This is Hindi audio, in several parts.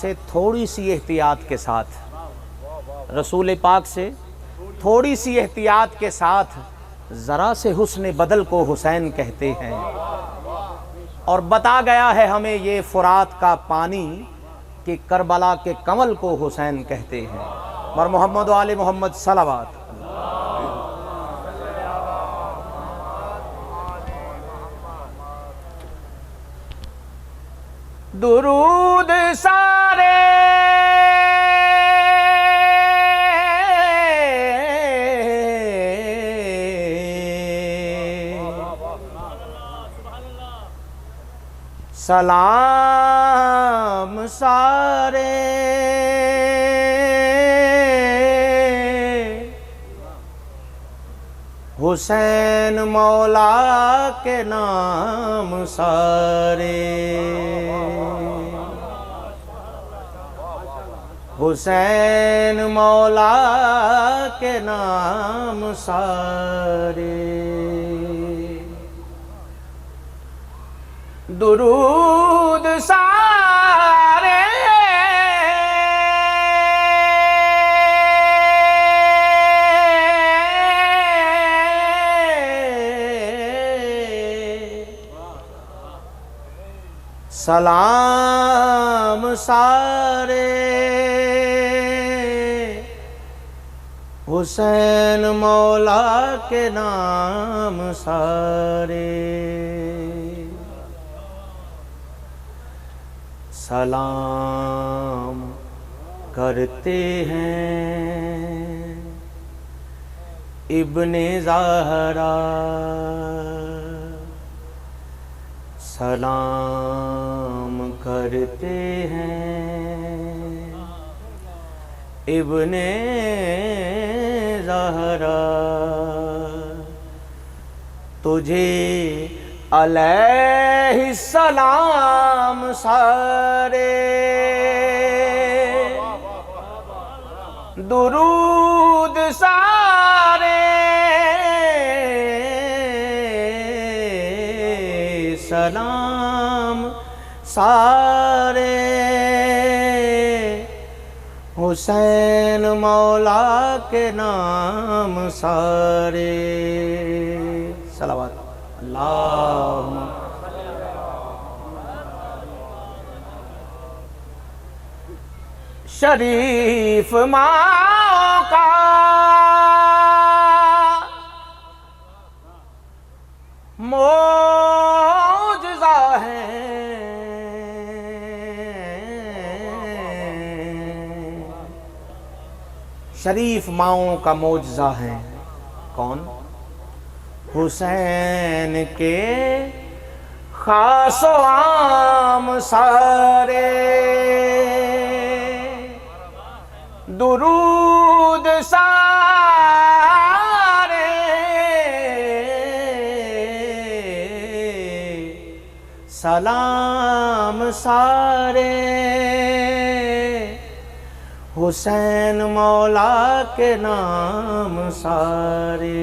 से थोड़ी सी एहतियात के साथ, रसूल पाक से थोड़ी सी एहतियात के साथ ज़रा से हुस्न बदल को हुसैन कहते हैं। और बता गया है हमें ये फुरात का पानी कि करबला के कमल को हुसैन कहते हैं। और मोहम्मद वाले मोहम्मद सलावत। दुरूद सारे सलाम सारे हुसैन मौला के नाम सारे, हुसैन मौला के नाम सारे। दुरूद सारे सलाम सारे हुसैन मौला के नाम सारे। सलाम करते हैं इब्ने ज़हरा, सलाम करते हैं इब्ने ज़हरा। तुझे अलैहिस्सलाम सारे दुरूद सारे सलाम सारे हुसैन मौला के नाम सारे। सलावत अल्लाह। शरीफ माँ का मौजज़ा है, शरीफ माओं का मौजज़ा है कौन? हुसैन के खास आम सारे दुरूद सारे सलाम सारे हुसैन मौला के नाम सारे।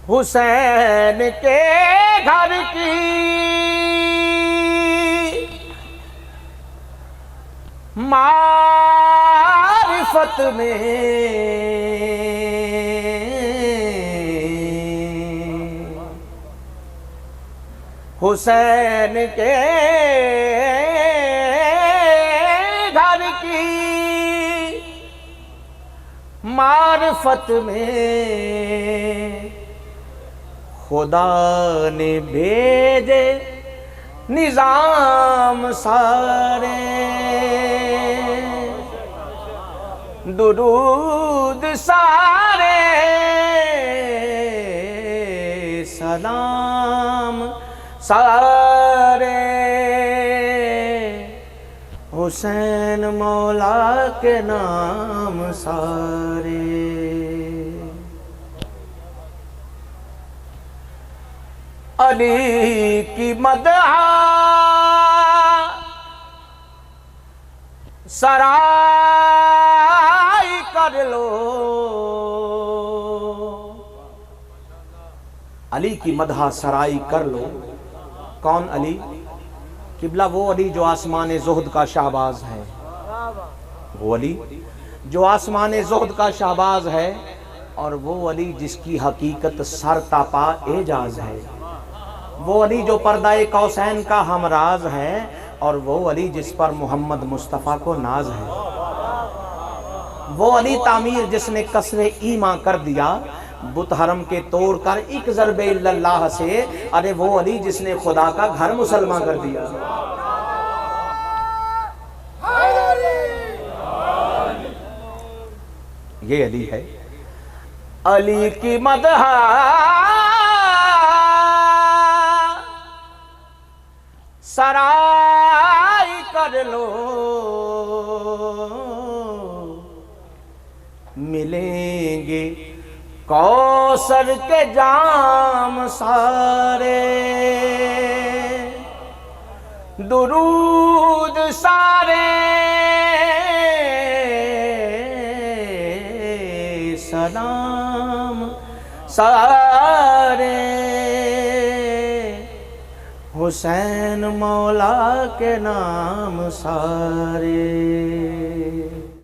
हुसैन के घर की मारिफत में हुसैन के घर की मारिफत में खुदा ने भेजे निजाम सारे दुरूद सारे सलाम सारे हुसैन मौला के नाम सारे। अली की मदह सराय कर लो, अली की मदह सराय कर लो। कौन अली? किबला वो अली जो आसमान ज़ुहद का शाहबाज है, वो अली जो आसमान ज़ुहद का शाहबाज है, और वो अली जिसकी हकीकत सर तापा एजाज है, वो अली जो पर्दाए कौसैन का हमराज है, और वो अली जिस पर मोहम्मद मुस्तफ़ा को नाज है, वो अली तामीर जिसने कसरे ईमा कर दिया बुत हरम के तोड़ कर एक ज़रबे इल्लल्लाह से, अरे वो अली जिसने खुदा का घर मुसलमान कर दिया। ये अली है। अली की मदह सराय कर लो, मिलेंगे कौसर के जाम सारे, दुरूद सारे सलाम सारे, हुसैन मौला के नाम सारे।